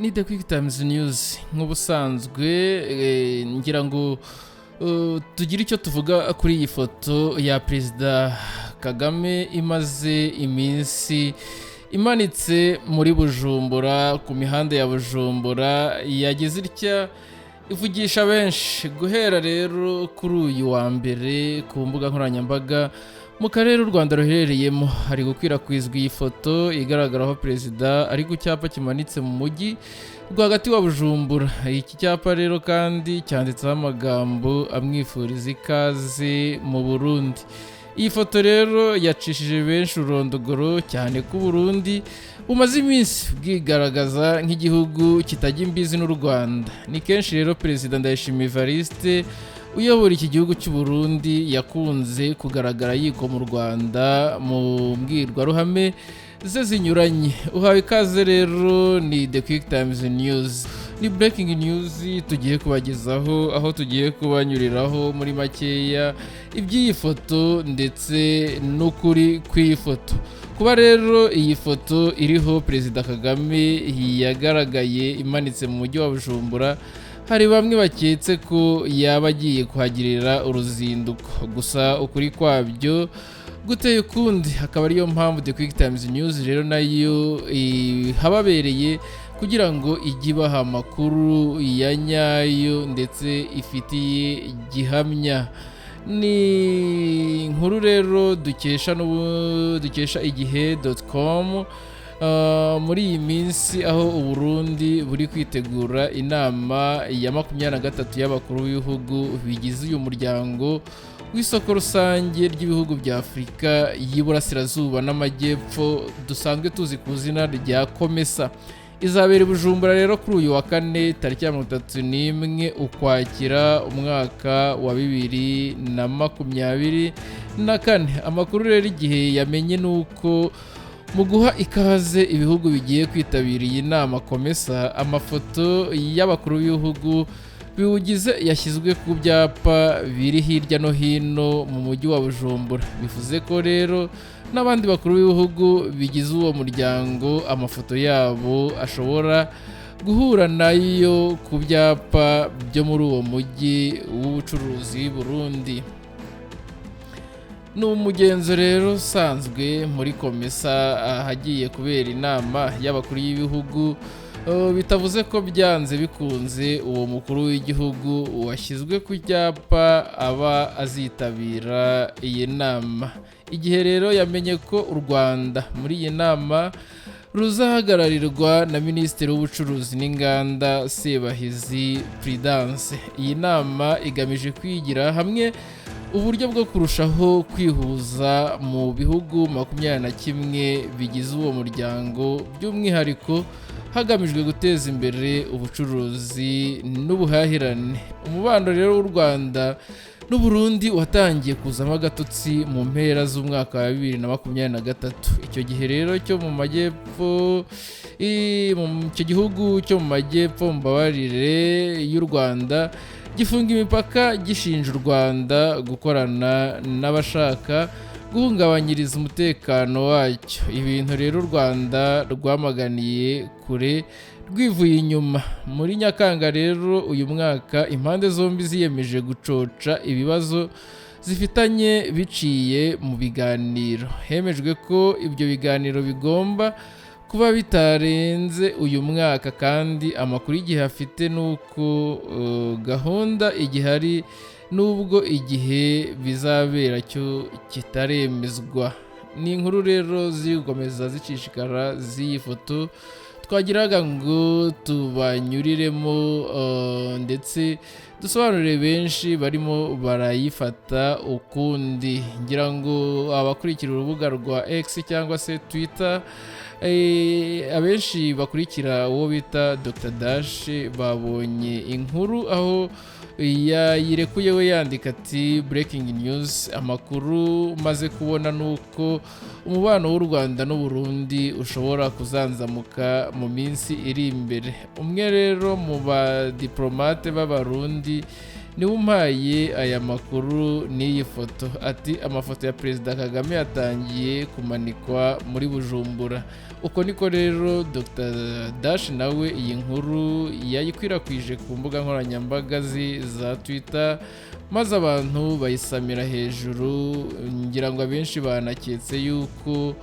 ni the QuickTimes news nk'ubusanzwe ngira ngo tugire icyo tuvuga kuri iyi foto ya Perezida Kagame imaze iminsi imanitse muri Bujumbura ku mihanda ya Bujumbura yagize itya ivugisha benshi guhera rero kuri uyu wa mbere ku mbuga nkoranyambaga mu karere u Rwanda ruherereyemo hari gukwirakwizwa iyi foto igaragaraho perezida ari ku cyapa kimanitse mu mujyi rwagati wa Bujumbura. Iki cyapa rero kandi cyanditseho amagambo amwifuriza ikaze mu Burundi. Iyi foto rero yacishije benshi urondogoro cyane ku Burundi bumaze iminsi bwigaragaza nk'igihugu kitajya imbizi n'u Rwanda. Ni kenshi rero Perezida Ndayishimiye Evariste uyobora iki gihugu cy'u Burundi yakunze kugaragara yiko mu Rwanda mu mbwirwaruhame ze zinyuranye. Uhawe ikaze rero ni the QuickTimes news, ni breaking news tugiye kubagezaho, aho tugiye kubanyuriraho muri makeya iby'iyi foto ndetse n'ukuri kw'iyi foto. Kuba rero iyi foto iriho Perezida Kagame yagaragaye imanitse mu mujyi wa Bujumbura, hari bamwe baketse ko yaba agiye kuhagirira uruzinduko, gusa ukuri kwabyo guteye ukundi. Akaba ariyo mpamvu the QuickTimes news rero nayo hababereye kugira ngo ijye ibaha amakuru ya nyayo ndetse ifitiye gihamya. Ni inkuru rero dukesha igihe.com muri iyi minsi, aho Uburundi buri kwitegura inama ya 23 y'abakuru b'ibihugu bigize uyu muryango w'isoko rusange ry'ibihugu bya Afurika y'Iburasirazuba n'Amajyepfo dusanzwe tuzi ku izina rya COMESA. Izabera Bujumbura rero kuri uyu wa kane tariki ya 31 Ukwakira umwaka wa 2024. Amakuru rero igihe yamenye nuko mu guha ikaze ibihugu bigiye kwitabira iyi nama COMESA, amafoto y'abakuru b'ibihugu biwugize yashyizwe ku byapa biri hirya no hino mu mujyi wa Bujumbura. Bivuze ko rero n'abandi bakuru b'ibihugu bigize uwo muryango amafoto yabo ashobora guhura nayo ku byapa byo muri uwo mujyi w'ubucuruzi Burundi. Ni umugenzo rero usanzwe muri COMESA hagiye kubera inama y'abakuru y'ibihugu, bitavuze ko byanze bikunze uwo mukuru w'igihugu washyizwe ku cyapa aba azitabira iyi nama. Igihe rero yamenye ko u Rwanda muri iyi nama ruzahagararirwa na Minisitiri w'Ubucuruzi n'Inganda Sebahizi Prudence. Iyi nama igamije kwigira hamwe uburyo bwo kurushaho kwihuza mu bihugu 21 bigize uwo muryango, by'umwihariko hagamijwe guteza imbere ubucuruzi n'ubuhahirane. Umubano rero w'u Rwanda n'u Burundi watangiye kuzamo agatotsi mu mpera z'umwaka wa 2023. Icyo gihe rero cyo mu majyepfo icyo gihugu cyo mu majyepfo mbabarire y'u Rwanda gifunga imipaka gishinja u Rwanda gukorana n'abashaka guhungabanyiriza umutekano wacyo. Ibintu rero u Rwanda rwamaganiye kure rwivuye inyuma. Muri Nyakanga rero uyu mwaka impande zombi ziyemeje gucoca ibibazo zifitanye biciye mu biganiro. Hemejwe ko ibyo biganiro bigomba kuba bitarenze uyu mwaka, kandi amakuru igihe afite nuko gahunda igihari nubwo igihe bizabera cyo kitaremezwa. Ni inkuru rero zikomeza zicishikara z'iyi foto twagiraga ngo tubanyuriremo ndetse dusobanurire benshi barimo barayifata ukundi. Ngira ngo abakurikira urubuga rwa X cyangwa se Twitter, abenshi bakurikira uwo bita Dr Dash babonye inkuru aho yayirekuye we yandika ati breaking news. Amakuru maze kubona nuko umubano w'u Rwanda n'u Burundi ushobora kuzanzamuka mu minsi iri imbere. Umwe rero mu ba diplomate b'abarundi niwe umpaye aya makuru n'iyi foto. Ati amafoto ya Perezida Kagame yatangiye kumanikwa muri Bujumbura. Uko niko rero Dr Dash nawe iyi nkuru yayikwirakwije ku mbuga nkoranyambaga za Twitter, maze abantu bayisamira hejuru. Ngira ngo abenshi banaketse yuko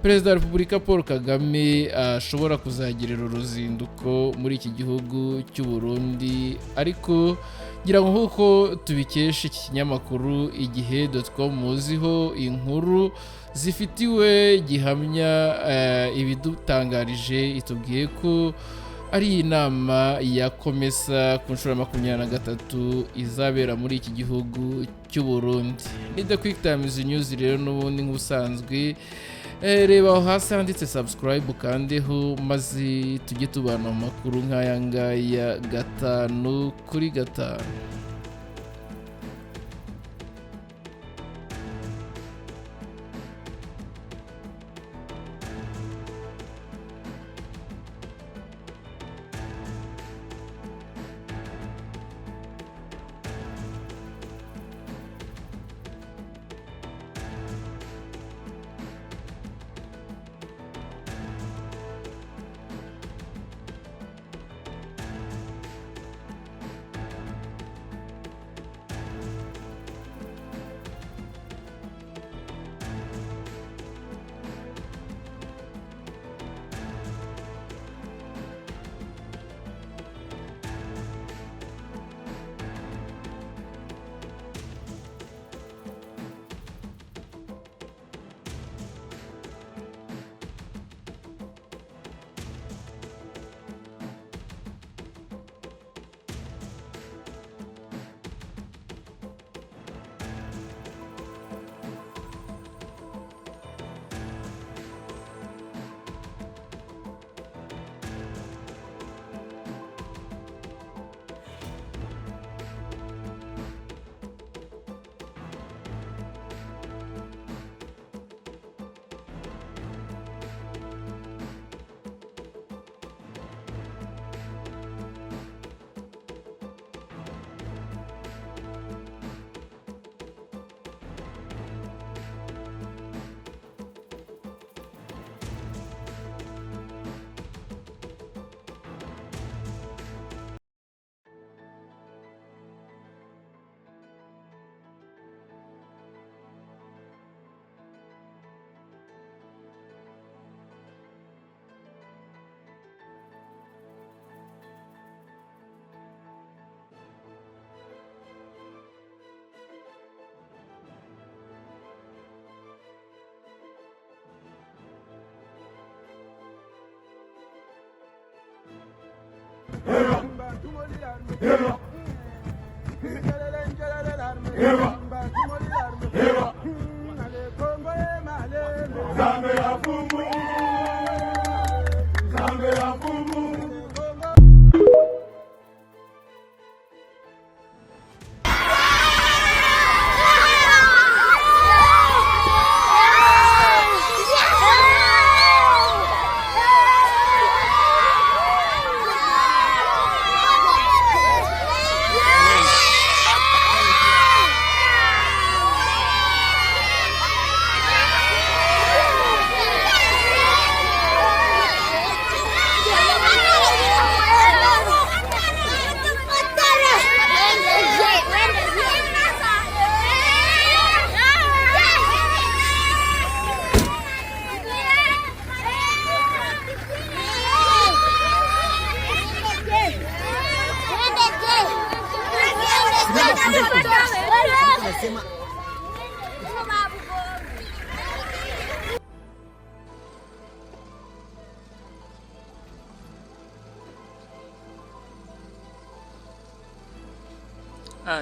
Perezida wa Repubulika Paul Kagame ashobora kuzagirira uruzinduko muri iki gihugu cy'u Burundi, ariko ngira ngo nk'uko tubikesha iki kinyamakuru igihe.com muziho inkuru zifitiwe gihamya ibidutangarije, itubwiye ko ari inama ya Komesa ku nshuro ya 23 izabera muri iki gihugu cy'u Burundi. Ni the QuickTimes News rero n'ubundi nk'ubusanzwe, reba aho hasi handitse subscribe ukandeho, maze tujye tubana mu makuru nk'aya ngaya 5 kuri 5.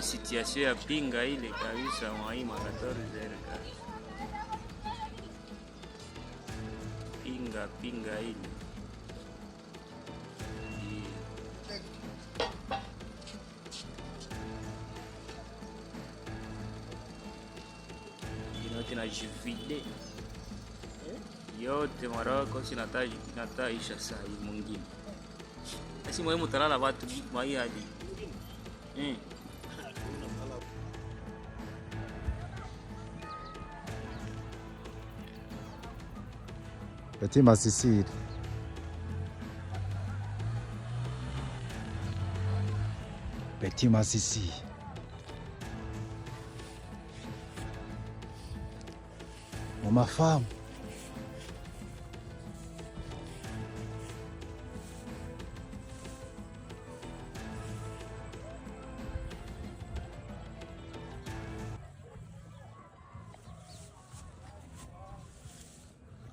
Situation ya pinga ile kabisa mwaima 14 pinga ile inote na jivide yote Morocco sinataisha saa hii mwingine asi muhimu talala watu mai hadi Petit Masisiri. Petit Masisi. Uma femme.